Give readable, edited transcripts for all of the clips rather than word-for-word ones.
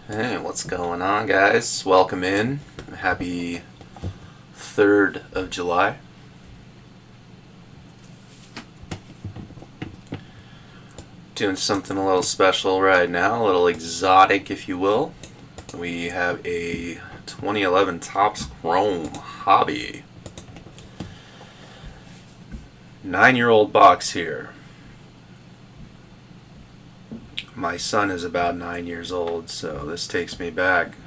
Hey, what's going on, guys? Welcome in. Happy 3rd of July. Doing something a little special right now, a little exotic, if you will. We have a 2011 Topps Chrome Hobby. 9-year-old box here. My son is about 9 years old, so this takes me back.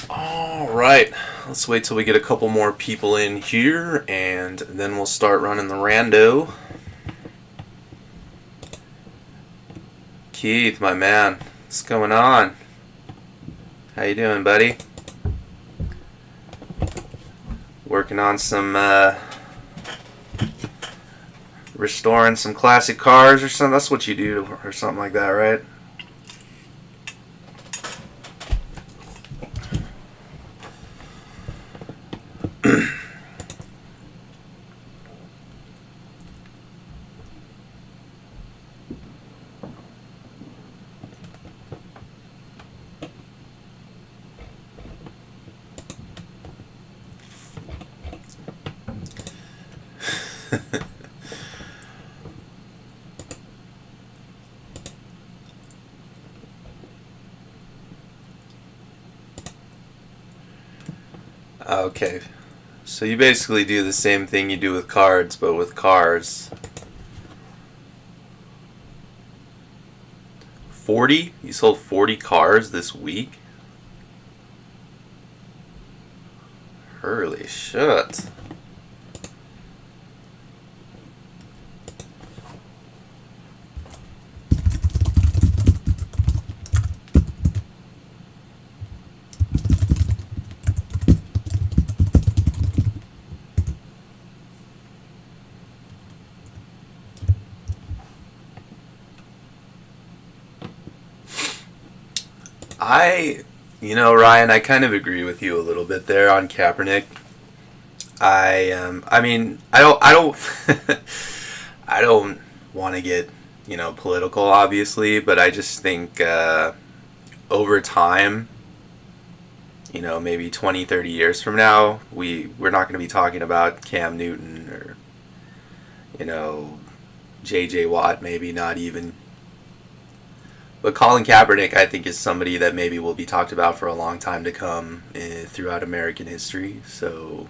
Alright, let's wait till we get a couple more people in here, and then we'll start running the rando. Keith, my man, what's going on? How you doing, buddy? Working on some restoring some classic cars or something. That's what you do, or something like that, right? Okay, so you basically do the same thing you do with cards, but with cars. 40? You sold 40 cars this week? Holy shit. Ryan, I kind of agree with you a little bit there on Kaepernick. I don't I don't want to get, political, obviously, but I just think over time, maybe 20, 30 years from now, we're not going to be talking about Cam Newton or, J.J. Watt, maybe not even. But Colin Kaepernick, I think, is somebody that maybe will be talked about for a long time to come throughout American history. So,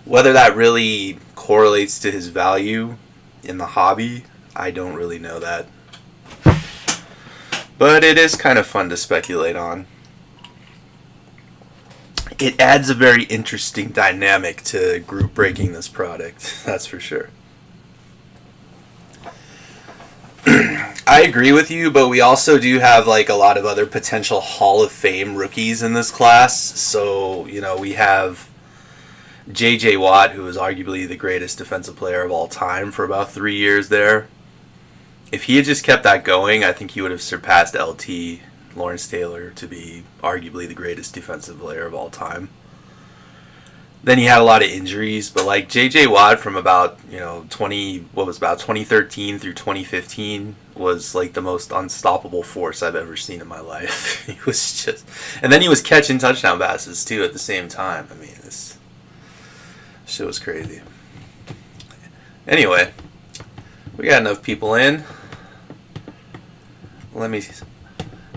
whether that really correlates to his value in the hobby, I don't really know that. But it is kind of fun to speculate on. It adds a very interesting dynamic to group breaking this product, that's for sure. I agree with you, but we also do have like a lot of other potential Hall of Fame rookies in this class. So, we have J.J. Watt, who is arguably the greatest defensive player of all time for about 3 years there. If he had just kept that going, I think he would have surpassed LT, Lawrence Taylor, to be arguably the greatest defensive player of all time. Then he had a lot of injuries, but like J.J. Watt from about, 2013 through 2015 was like the most unstoppable force I've ever seen in my life. He was just, and then he was catching touchdown passes too at the same time. I mean, this shit was crazy. Anyway, we got enough people in. Let me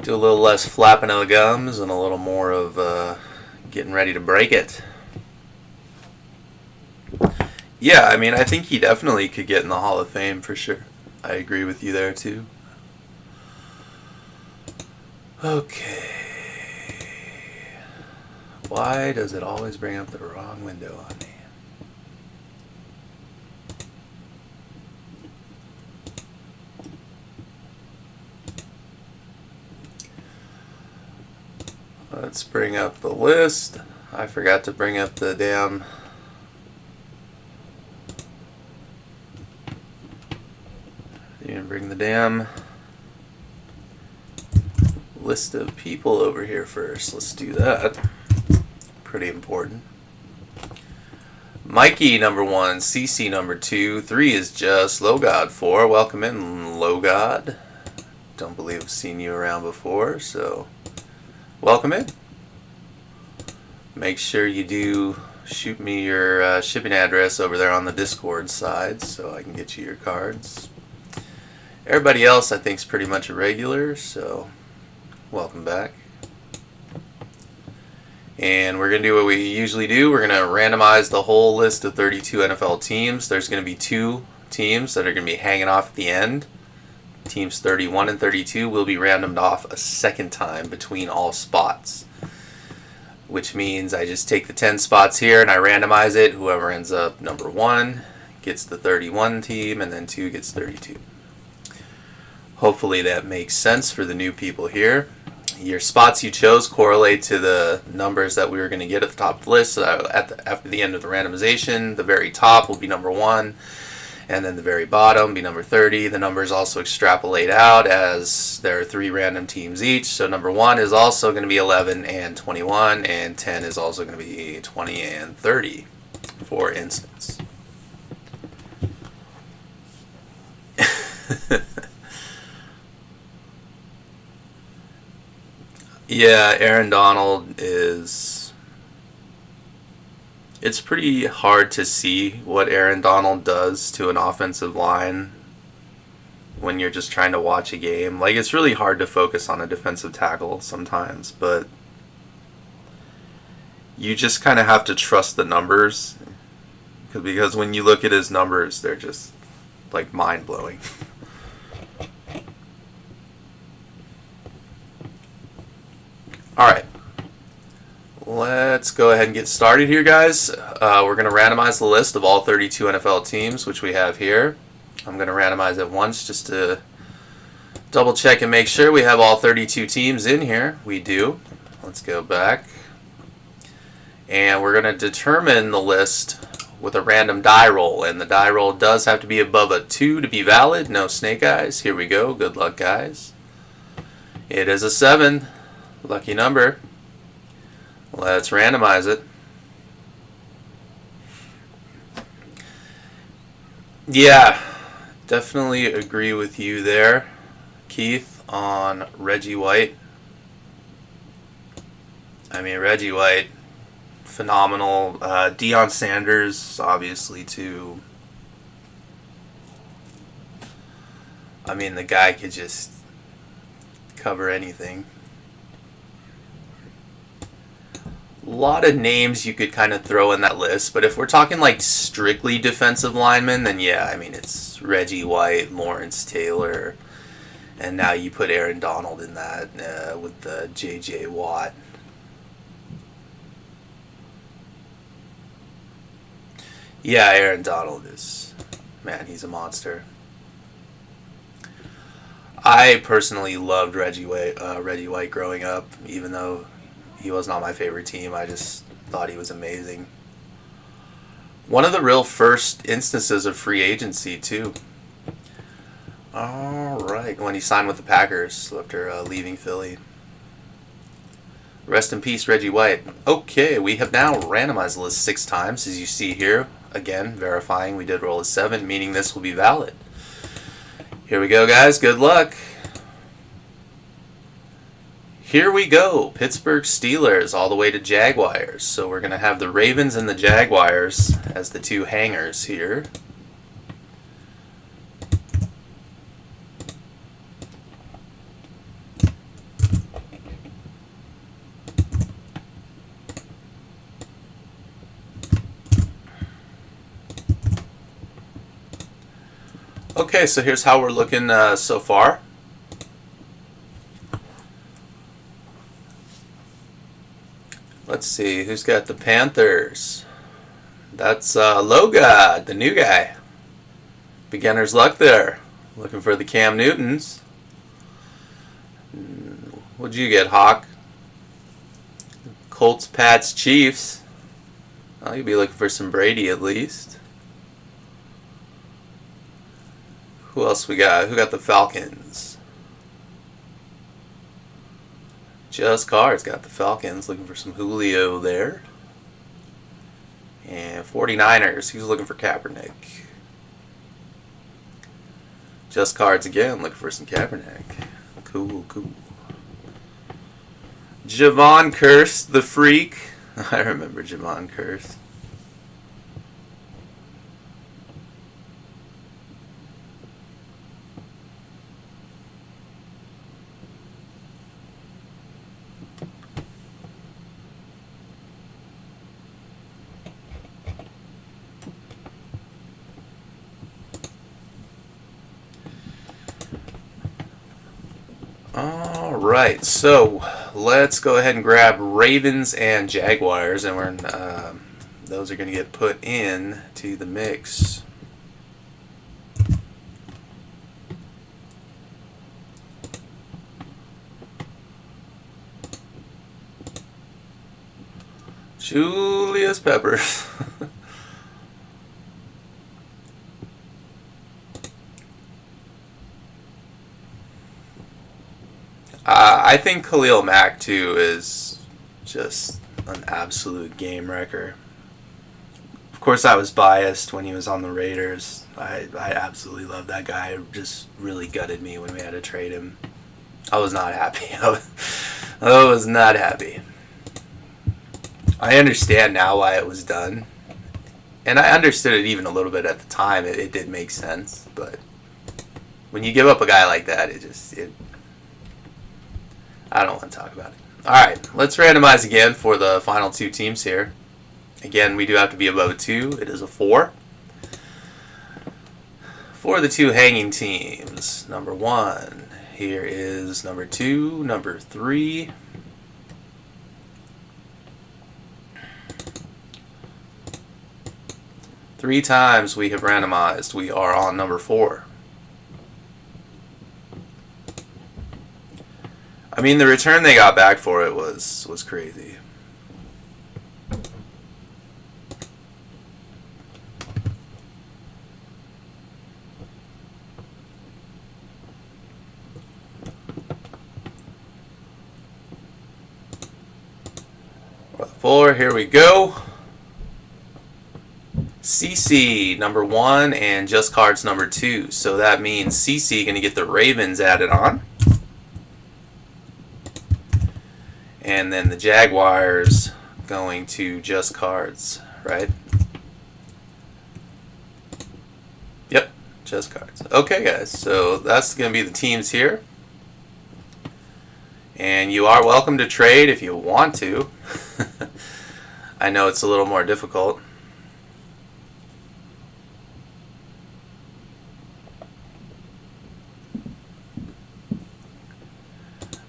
do a little less flapping of the gums and a little more of getting ready to break it. Yeah, I think he definitely could get in the Hall of Fame for sure. I agree with you there too. Okay. Why does it always bring up the wrong window on me? Let's bring up the list. I forgot to bring up the damn... bring the damn list of people over here first. Let's do that. Pretty important. Mikey number 1, CC number 2, 3 is just Logod 4. Welcome in, Logod. Don't believe I've seen you around before, so welcome in. Make sure you do shoot me your shipping address over there on the Discord side so I can get you your cards. Everybody else I think is pretty much a regular, so welcome back. And we're going to do what we usually do. We're going to randomize the whole list of 32 NFL teams. There's going to be 2 teams that are going to be hanging off at the end. Teams 31 and 32 will be randomed off a second time between all spots, which means I just take the 10 spots here and I randomize it. Whoever ends up number 1 gets the 31 team, and then 2 gets 32. Hopefully that makes sense for the new people here. Your spots you chose correlate to the numbers that we were going to get at the top of the list. So after the end of the randomization, the very top will be number 1, and then the very bottom be number 30. The numbers also extrapolate out as there are 3 random teams each. So number 1 is also going to be 11 and 21, and 10 is also going to be 20 and 30, for instance. Yeah, Aaron Donald is... It's pretty hard to see what Aaron Donald does to an offensive line when you're just trying to watch a game. Like, it's really hard to focus on a defensive tackle sometimes, but you just kind of have to trust the numbers, because when you look at his numbers, they're just, like, mind-blowing. Alright, let's go ahead and get started here, guys. We're going to randomize the list of all 32 NFL teams, which we have here. I'm going to randomize it once just to double check and make sure we have all 32 teams in here. We do. Let's go back. And we're going to determine the list with a random die roll. And the die roll does have to be above a 2 to be valid. No snake eyes. Here we go. Good luck, guys. It is a 7. Lucky number. Let's randomize it. Yeah, definitely agree with you there, Keith, on Reggie White. I mean, Reggie White, phenomenal. Deion Sanders, obviously, too. I mean, the guy could just cover anything. A lot of names you could kind of throw in that list, but if we're talking like strictly defensive linemen, then yeah, I mean, it's Reggie White, Lawrence Taylor, and now you put Aaron Donald in that with the J.J. Watt. Yeah, Aaron Donald is, man, he's a monster. I personally loved Reggie White growing up, even though he was not my favorite team. I just thought he was amazing. One of the real first instances of free agency, too. Alright, when he signed with the Packers after leaving Philly. Rest in peace, Reggie White. Okay, we have now randomized the list 6 times, as you see here. Again, verifying we did roll a 7, meaning this will be valid. Here we go, guys. Good luck. Here we go, Pittsburgh Steelers all the way to Jaguars. So we're going to have the Ravens and the Jaguars as the 2 hangers here. Okay, so here's how we're looking so far. Let's see, who's got the Panthers? That's Logod, the new guy. Beginner's luck there. Looking for the Cam Newtons. What'd you get, Hawk? Colts, Pats, Chiefs. Well, you'd be looking for some Brady at least. Who else we got? Who got the Falcons? Just Cards got the Falcons, looking for some Julio there. And 49ers, who's looking for Kaepernick? Just Cards again, looking for some Kaepernick. Cool, cool. Javon Curse, the freak. I remember Javon Curse. Alright, so let's go ahead and grab Ravens and Jaguars, and those are going to get put in to the mix. Julius Peppers. I think Khalil Mack, too, is just an absolute game wrecker. Of course, I was biased when he was on the Raiders. I absolutely love that guy. It just really gutted me when we had to trade him. I was not happy. I was not happy. I understand now why it was done. And I understood it even a little bit at the time. It did make sense. But when you give up a guy like that, I don't want to talk about it. Alright, let's randomize again for the final two teams here. Again, we do have to be above a 2. It is a 4. For the two hanging teams, number 1. Here is number 2, number 3. Three times we have randomized. We are on number 4. I mean, the return they got back for it was crazy. Four, here we go. CC number 1 and Just Cards number 2. So that means CC going to get the Ravens added on. And then the Jaguars going to Just Cards, right? Yep, Just Cards. Okay, guys, so that's going to be the teams here. And you are welcome to trade if you want to. I know it's a little more difficult.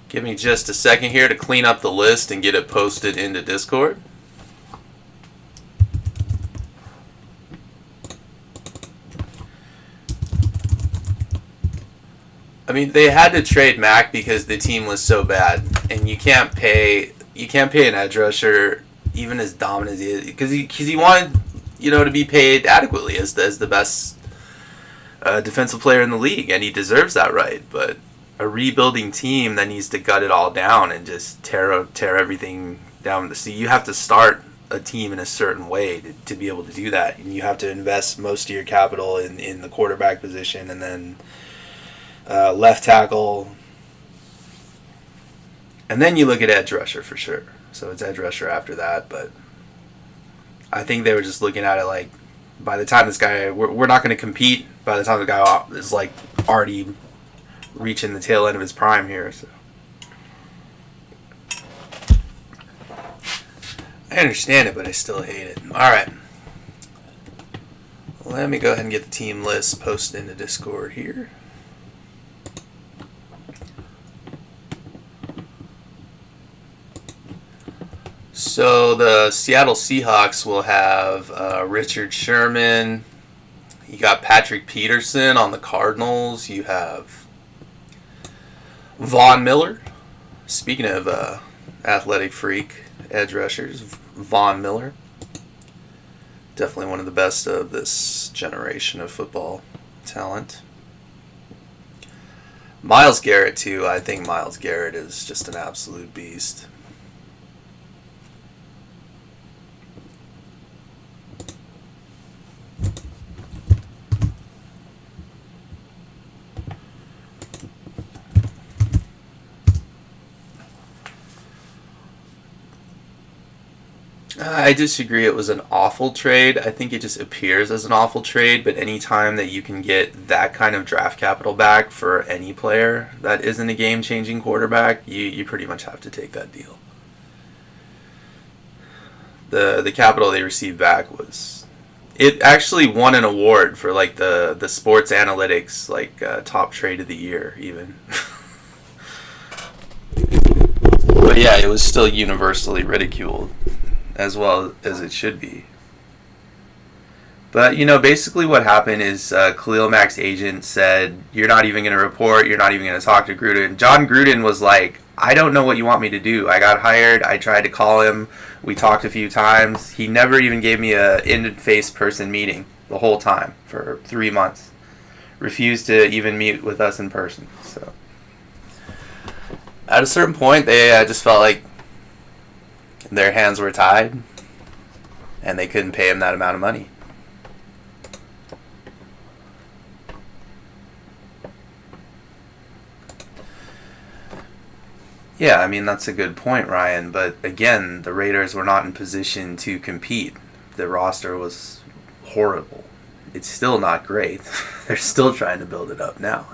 Give me just a second here to clean up the list and get it posted into Discord. I mean, they had to trade Mack because the team was so bad, and you can't pay an edge rusher even as dominant as he is because he wanted to be paid adequately as the best defensive player in the league, and he deserves that right, but a rebuilding team that needs to gut it all down and just tear everything down the sea. You have to start a team in a certain way to be able to do that, and you have to invest most of your capital in the quarterback position, and then left tackle, and then you look at edge rusher for sure. So it's edge rusher after that, but I think they were just looking at it like, by the time this guy, we're not going to compete by the time the guy is like already reaching the tail end of his prime here. So I understand it, but I still hate it. Alright. Let me go ahead and get the team list posted into Discord here. So the Seattle Seahawks will have Richard Sherman. You got Patrick Peterson on the Cardinals. You have Von Miller. Speaking of athletic freak edge rushers, Von Miller. Definitely one of the best of this generation of football talent. Myles Garrett, too. I think Myles Garrett is just an absolute beast. I disagree. It was an awful trade. I think it just appears as an awful trade, but anytime that you can get that kind of draft capital back for any player that isn't a game-changing quarterback, you pretty much have to take that deal. The capital they received back was, it actually won an award for like the sports analytics top trade of the year even. But yeah, it was still universally ridiculed, as well as it should be. But, basically what happened is Khalil Mack's agent said, you're not even going to report, you're not even going to talk to Gruden. John Gruden was like, I don't know what you want me to do. I got hired, I tried to call him, we talked a few times. He never even gave me a in-face person meeting the whole time for 3 months. Refused to even meet with us in person. So at a certain point, they just felt like their hands were tied and they couldn't pay him that amount of money. Yeah, I mean, that's a good point, Ryan. But again, the Raiders were not in position to compete. The roster was horrible. It's still not great. They're still trying to build it up now,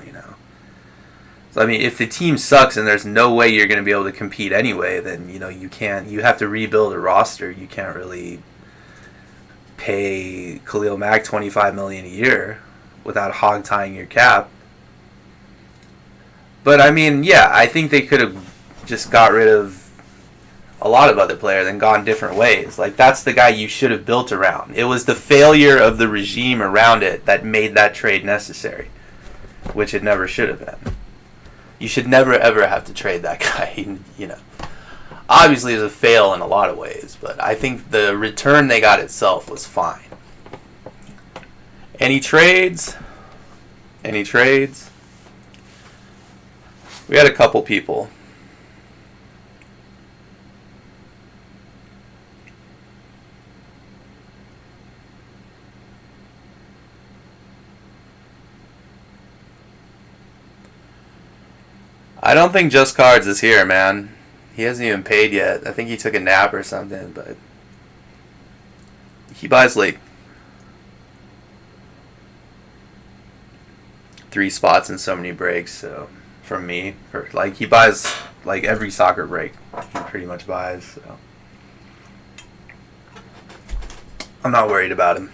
So, I mean, if the team sucks and there's no way you're going to be able to compete anyway, then, you can't. You have to rebuild a roster. You can't really pay Khalil Mack $25 million a year without hog-tying your cap. But, I mean, yeah, I think they could have just got rid of a lot of other players and gone different ways. Like, that's the guy you should have built around. It was the failure of the regime around it that made that trade necessary, which it never should have been. You should never, ever have to trade that guy, Obviously, it was a fail in a lot of ways, but I think the return they got itself was fine. Any trades? Any trades? We had a couple people. I don't think Just Cards is here, man. He hasn't even paid yet. I think he took a nap or something, but he buys like 3 spots in so many breaks. So from me, he buys like every soccer break. He pretty much buys. So I'm not worried about him.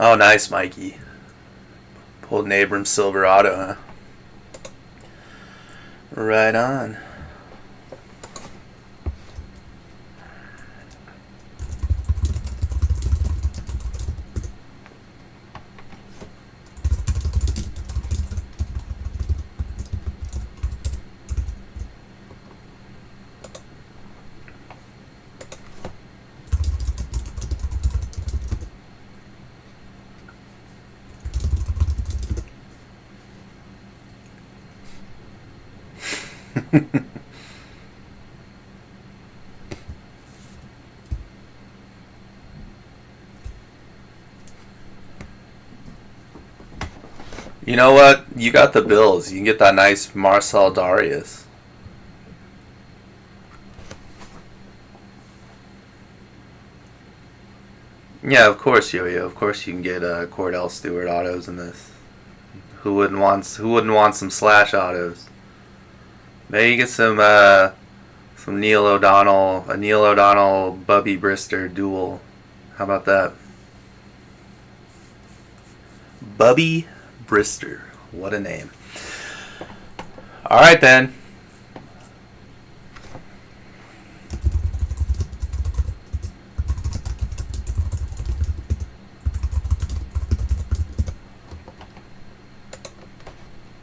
Oh, nice, Mikey. Pulled an Abrams Silverado, huh? Right on. You know what? You got the Bills. You can get that nice Marcel Darius. Yeah, of course, Yo-Yo. Of course, you can get Cordell Stewart autos in this. Who wouldn't want some slash autos? Maybe you get some Neil O'Donnell, a Neil O'Donnell Bubby Brister duel. How about that? Bubby Brister. What a name. All right, then.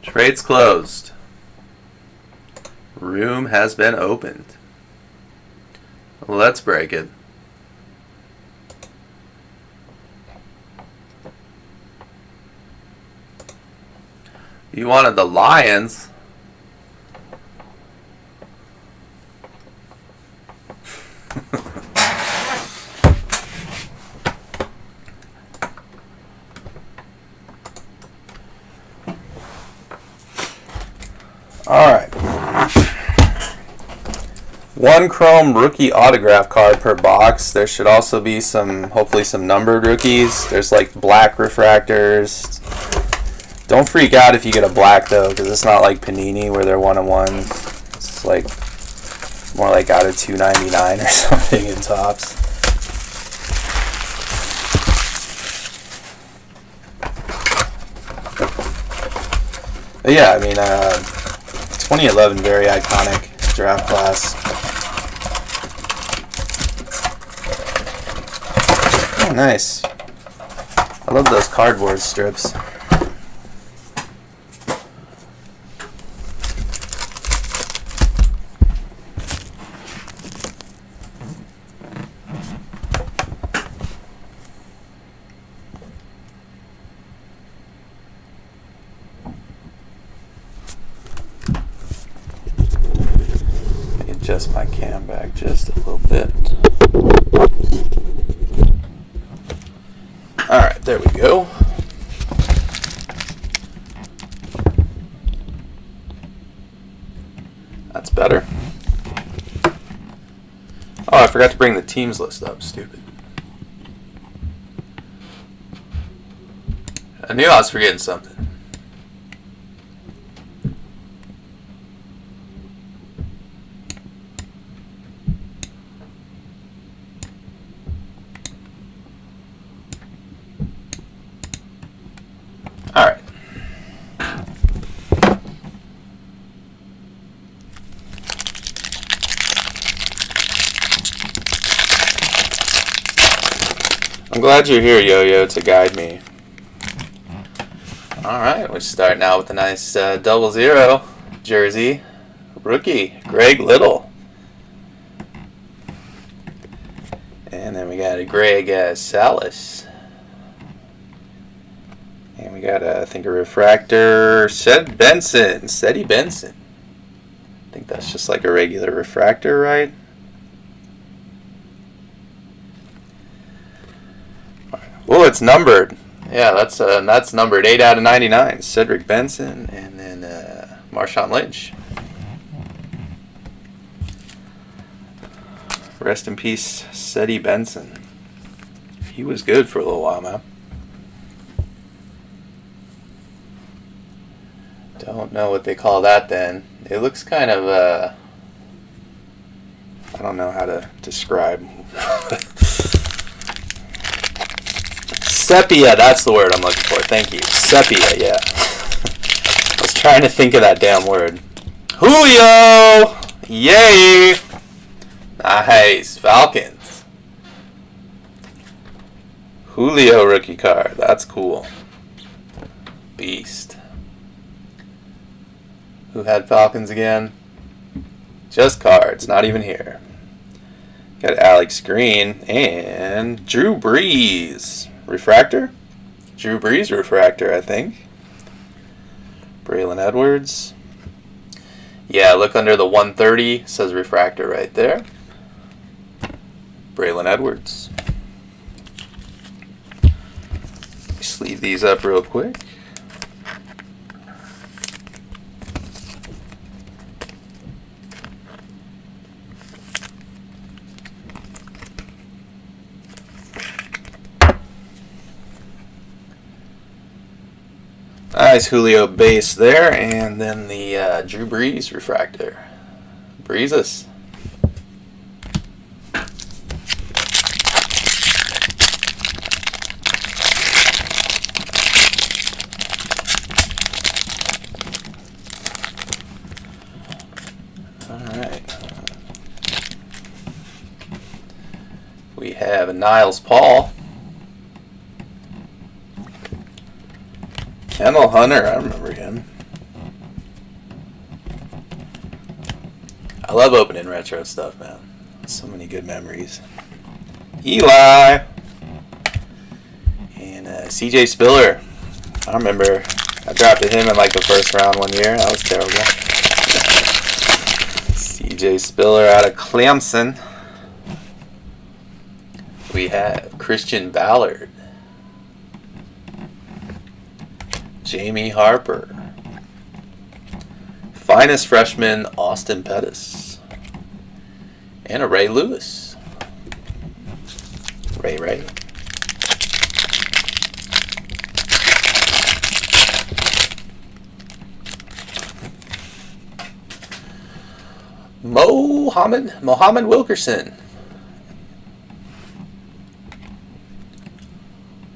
Trades closed. Room has been opened. Let's break it. You wanted the Lions. All right. one chrome rookie autograph card per box. There should also be some, hopefully some numbered rookies. There's like black refractors. Don't freak out if you get a black though, because it's not like Panini where they're 1-of-1s. It's like more like out of 299 or something in Topps. But yeah, I mean, 2011, very iconic draft class. Oh, nice. I love those cardboard strips. Adjust my cam back just a little bit. Alright, there we go. That's better. Oh, I forgot to bring the teams list up. Stupid. I knew I was forgetting something. All right. I'm glad you're here, Yo-Yo, to guide me. All right, we're starting out with a nice 00 jersey rookie, Greg Little. And then we got a Greg Salas. And we got, I think, a refractor, Sed Benson, Seti Benson. I think that's just like a regular refractor, right? Oh, it's numbered. Yeah, that's numbered 8 out of 99. Cedric Benson, and then Marshawn Lynch. Rest in peace, Seti Benson. He was good for a little while, man. Don't know what they call that then. It looks kind of, I don't know how to describe. Sepia, that's the word I'm looking for. Thank you. Sepia, yeah. I was trying to think of that damn word. Julio! Yay! Nice. Falcons. Julio rookie card. That's cool. Beast. Who had Falcons again? Just cards, not even here. Got Alex Green and Drew Brees. Refractor? Drew Brees refractor, I think. Braylon Edwards. Yeah, look under the 130. Says refractor right there. Braylon Edwards. Sleeve these up real quick. Nice Julio base there, and then the Drew Brees refractor. Breezes. Alright. We have a Niles Paul. Kennel Hunter, I remember him. I love opening retro stuff, man. So many good memories. Eli! And CJ Spiller. I remember I drafted him in like the first round one year. That was terrible. CJ Spiller out of Clemson. We have Christian Ballard. Jamie Harper. Finest freshman, Austin Pettis. And a Ray Lewis. Ray. Mohammed Wilkerson.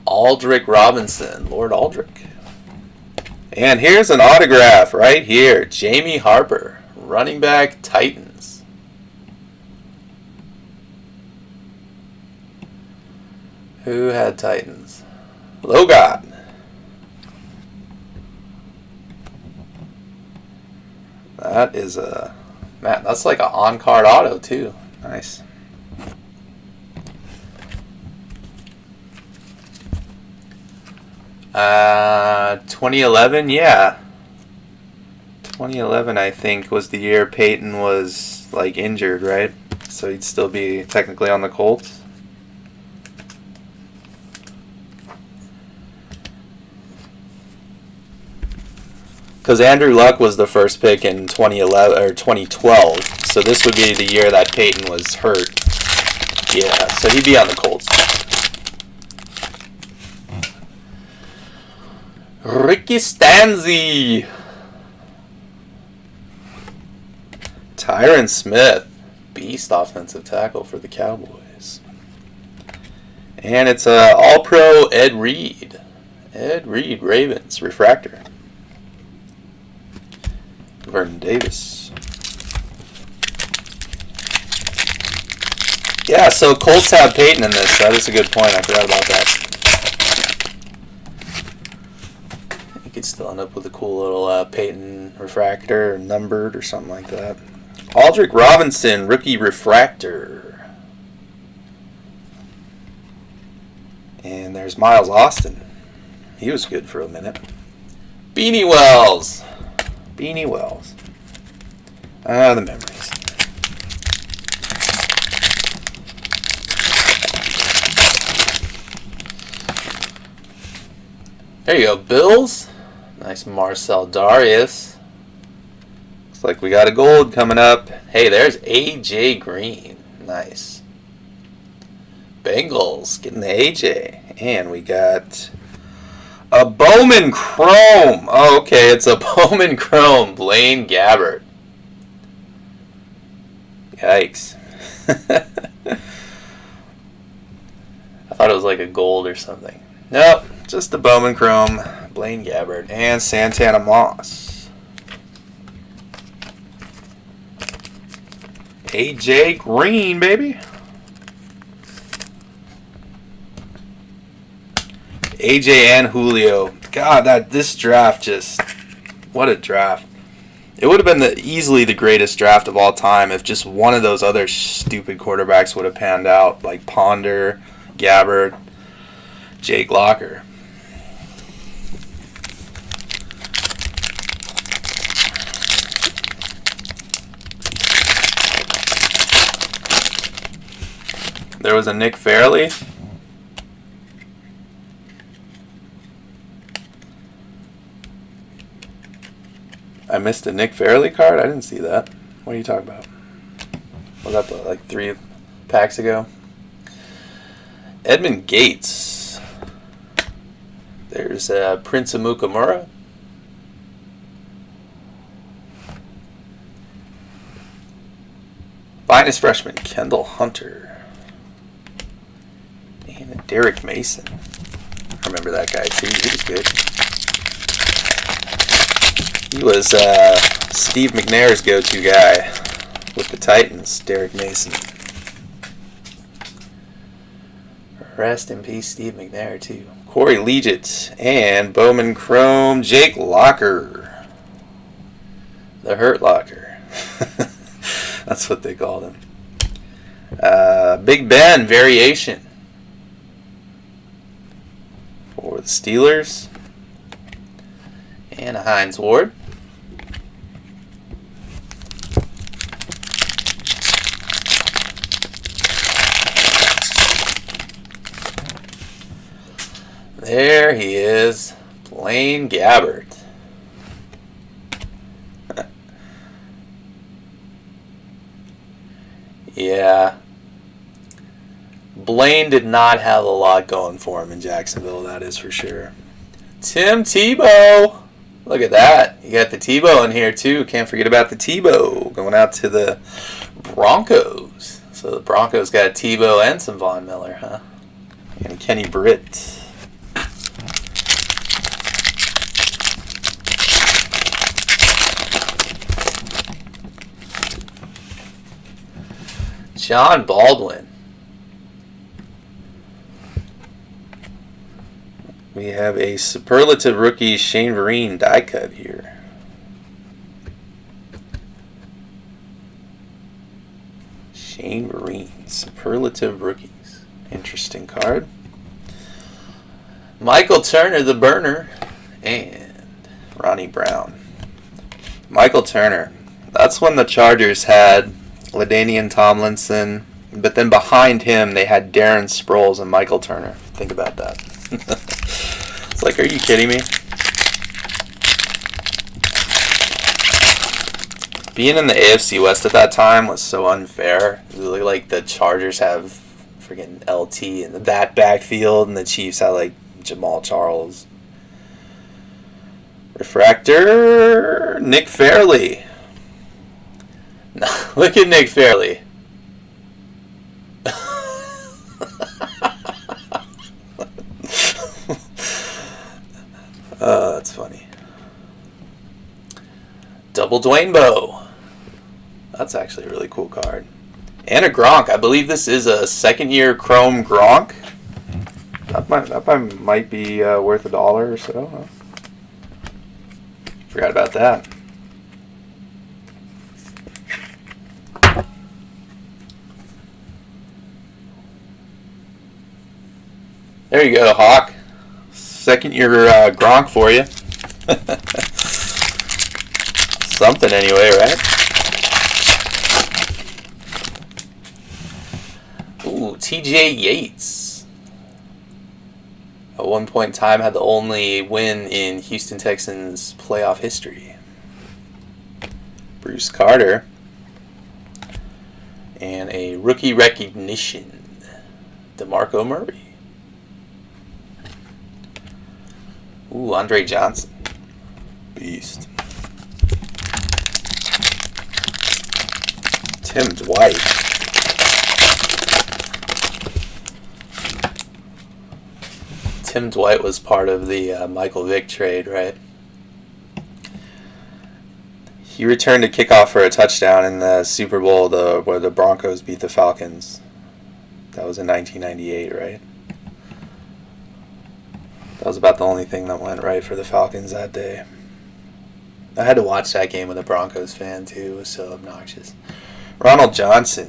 Aldrick Robinson. Lord Aldrick. And here's an autograph right here. Jamie Harper. Running back, Titans. Who had Titans? Logot. That is a... Man, that's like an on-card auto, too. Nice. Uh, 2011, yeah. 2011, I think, was the year Peyton was, like, injured, right? So he'd still be technically on the Colts. Because Andrew Luck was the first pick in 2011 or 2012, so this would be the year that Peyton was hurt. Yeah, so he'd be on the Colts. Ricky Stanzi. Tyron Smith, beast offensive tackle for the Cowboys. And it's All-Pro Ed Reed. Ed Reed, Ravens, refractor. Vernon Davis. Yeah, so Colts have Peyton in this. That is a good point. I forgot about that. You could still end up with a cool little Peyton refractor or numbered or something like that. Aldrick Robinson, rookie refractor. And there's Miles Austin. He was good for a minute. Beanie Wells. Beanie Wells. Ah, the memories. There you go, Bills. Nice Marcel Darius. Looks like we got a gold coming up. Hey, there's AJ Green. Nice. Bengals getting the AJ. And we got a Bowman Chrome. Oh, okay, it's a Bowman Chrome. Blaine Gabbert. Yikes. I thought it was like a gold or something. Nope, just the Bowman Chrome. Blaine Gabbert. And Santana Moss. AJ Green, baby. AJ and Julio. God, this draft just... What a draft. It would have been easily the greatest draft of all time if just one of those other stupid quarterbacks would have panned out, like Ponder, Gabbert, Jake Locker. There was a Nick Fairley. I missed a Nick Fairley card? I didn't see that. What are you talking about? Was that like 3 packs ago? Edmund Gates. There's Prince Amukamura. Finest freshman, Kendall Hunter. And Derek Mason. I remember that guy too. He was good. He was Steve McNair's go-to guy with the Titans, Derek Mason. Rest in peace, Steve McNair, too. Corey Liuget and Bowman Chrome, Jake Locker. The Hurt Locker. That's what they called him. Big Ben, variation. For the Steelers. And a Hines Ward. There he is, Blaine Gabbert. Yeah. Blaine did not have a lot going for him in Jacksonville, that is for sure. Tim Tebow. Look at that. You got the Tebow in here, too. Can't forget about the Tebow. Going out to the Broncos. So the Broncos got Tebow and some Von Miller, huh? And Kenny Britt. John Baldwin. We have a superlative rookie Shane Vereen die cut here. Shane Vereen, superlative rookies. Interesting card. Michael Turner, the burner, and Ronnie Brown. Michael Turner. That's when the Chargers had LaDainian Tomlinson, but then behind him they had Darren Sproles and Michael Turner. Think about that. It's like, are you kidding me? Being in the AFC West at that time was so unfair. It looked like the Chargers have freaking LT in that backfield, and the Chiefs had like Jamal Charles. Refractor, Nick Fairley. Look at Nick Fairley. That's funny. Double Dwayne Bowe. That's actually a really cool card. And a Gronk. I believe this is a second-year Chrome Gronk. That might be worth $1 or so. Huh? Forgot about that. There you go, Hawk. Second-year Gronk for you. Something anyway, right? Ooh, TJ Yates. At one point in time had the only win in Houston Texans playoff history. Bruce Carter. And a rookie recognition. DeMarco Murray. Ooh, Andre Johnson. Beast. Tim Dwight. Tim Dwight was part of the Michael Vick trade, right? He returned to kickoff for a touchdown in the Super Bowl where the Broncos beat the Falcons. That was in 1998, right? That was about the only thing that went right for the Falcons that day. I had to watch that game with a Broncos fan, too. It was so obnoxious. Ronald Johnson.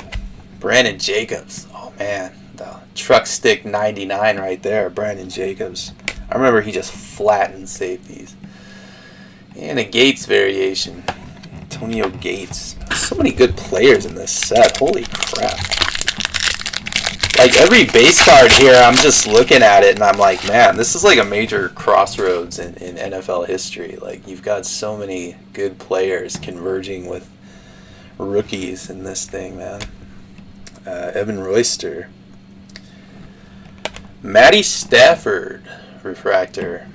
Brandon Jacobs. Oh, man. The truck stick 99 right there. Brandon Jacobs. I remember he just flattened safeties. And a Gates variation. Antonio Gates. So many good players in this set. Holy crap. Like, every base card here, I'm just looking at it and I'm like, man, this is like a major crossroads in NFL history. Like, you've got so many good players converging with rookies in this thing, man. Evan Royster. Matty Stafford, refractor.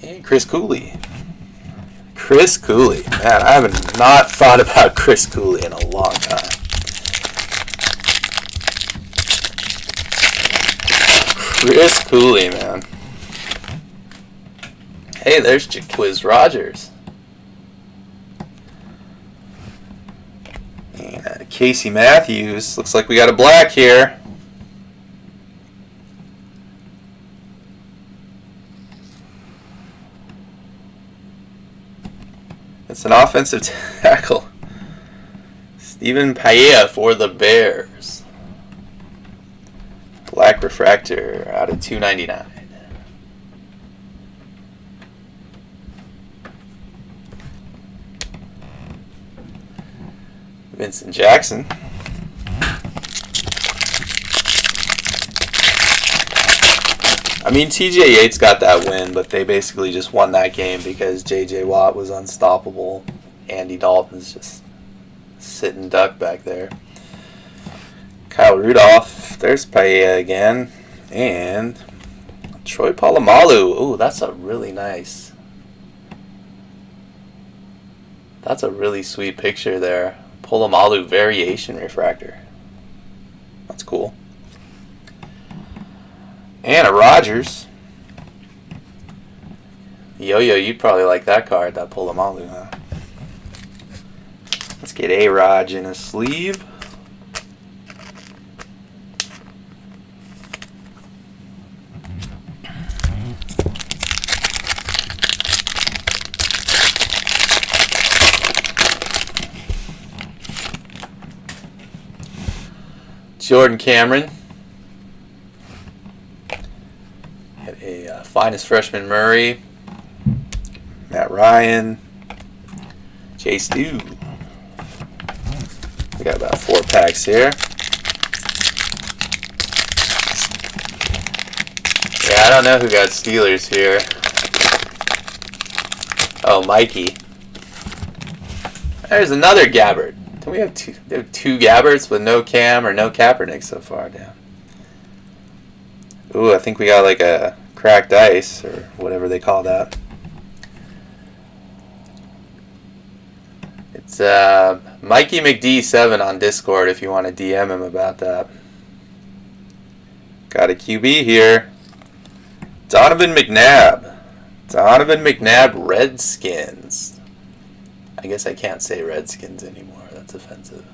And Chris Cooley. Chris Cooley. Man, I haven't not thought about Chris Cooley in a long time. Chris Cooley, man. Hey, there's Jaquiz Rogers. And Casey Matthews. Looks like we got a black here. It's an offensive tackle. Stephen Paella for the Bears. Black refractor out of 299. Vincent Jackson. I mean, TJ Yates got that win, but they basically just won that game because J.J. Watt was unstoppable. Andy Dalton's just sitting duck back there. Kyle Rudolph. There's Paella again. And Troy Polamalu. Ooh, that's a really nice. That's a really sweet picture there. Polamalu variation refractor. That's cool. And a Rogers. Yo-Yo, you'd probably like that card, that Polamalu, huh? Let's get A-Raj in a sleeve. Jordan Cameron. Had a finest freshman Murray. Matt Ryan. Jay Stu. We got about 4 packs here. Yeah, I don't know who got Steelers here. Oh, Mikey. There's another Gabbard. We have two Gabbards with no Cam or no Kaepernick so far down. Ooh, I think we got like a cracked ice or whatever they call that. It's Mikey McD7 on Discord if you want to DM him about that. Got a QB here. Donovan McNabb. Donovan McNabb Redskins. I guess I can't say Redskins anymore. That's offensive.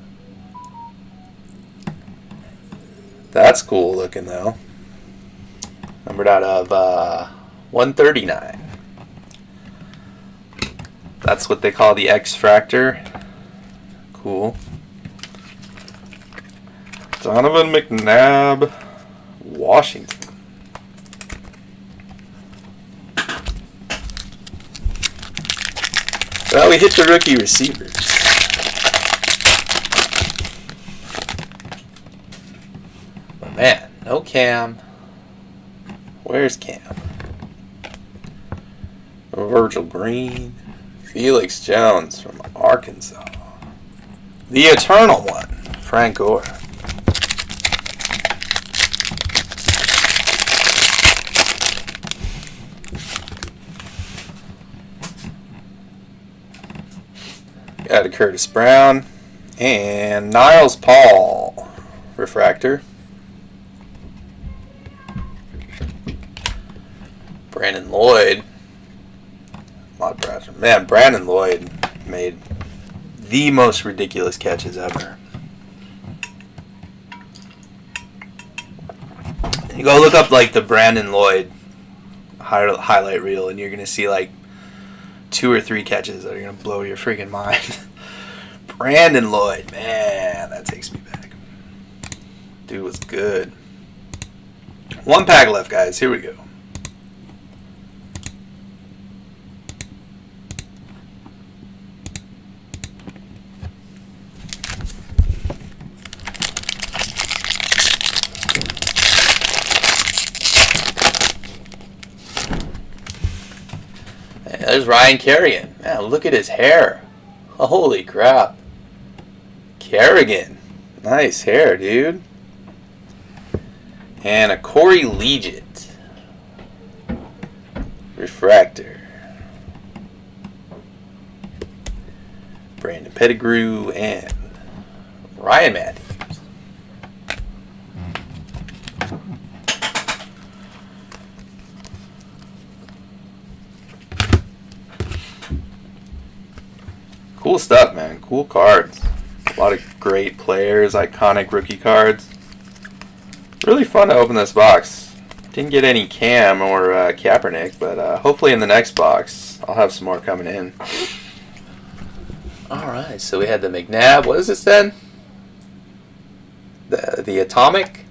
That's cool looking though. Numbered out of 139. That's what they call the X-Fractor. Cool. Donovan McNabb, Washington. Well, we hit the rookie receivers. But man, no Cam. Where's Cam? Virgil Green. Felix Jones from Arkansas. The Eternal One, Frank Gore. Got a Curtis Brown and Niles Paul refractor. Brandon Lloyd. Man, Brandon Lloyd made the most ridiculous catches ever. You go look up like the Brandon Lloyd highlight reel, and you're gonna see like 2 or 3 catches that are gonna blow your freaking mind. Brandon Lloyd, man, that takes me back. Dude was good. 1 pack left, guys. Here we go. There's Ryan Kerrigan. Man, look at his hair. Holy crap. Kerrigan. Nice hair, dude. And a Corey Liuget. Refractor. Brandon Pettigrew and Ryan Matthews. Cool stuff, man. Cool cards. A lot of great players, iconic rookie cards. Really fun to open this box. Didn't get any Cam or Kaepernick, but hopefully in the next box I'll have some more coming in. Alright, so we had the McNabb. What is this then? The Atomic?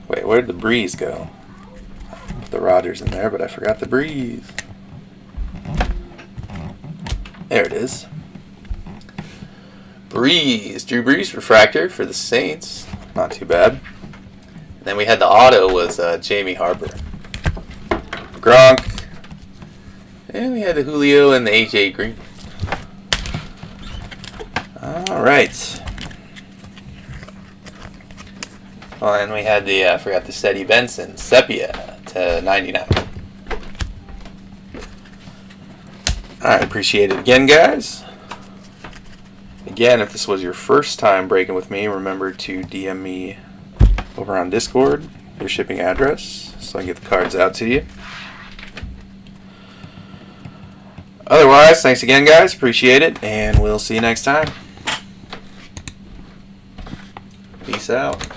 Wait, where'd the Breeze go? The Rodgers in there, but I forgot the Breeze. There it is. Breeze. Drew Brees refractor for the Saints. Not too bad. And then we had the auto was Jamie Harper. Gronk, And we had the Julio and the AJ Green. All right. Oh, and we had the, I forgot the Steady Benson, Sepia to 99. Alright, appreciate it again, guys. Again, if this was your first time breaking with me, remember to DM me over on Discord, your shipping address, so I can get the cards out to you. Otherwise, thanks again, guys. Appreciate it, and we'll see you next time. Peace out.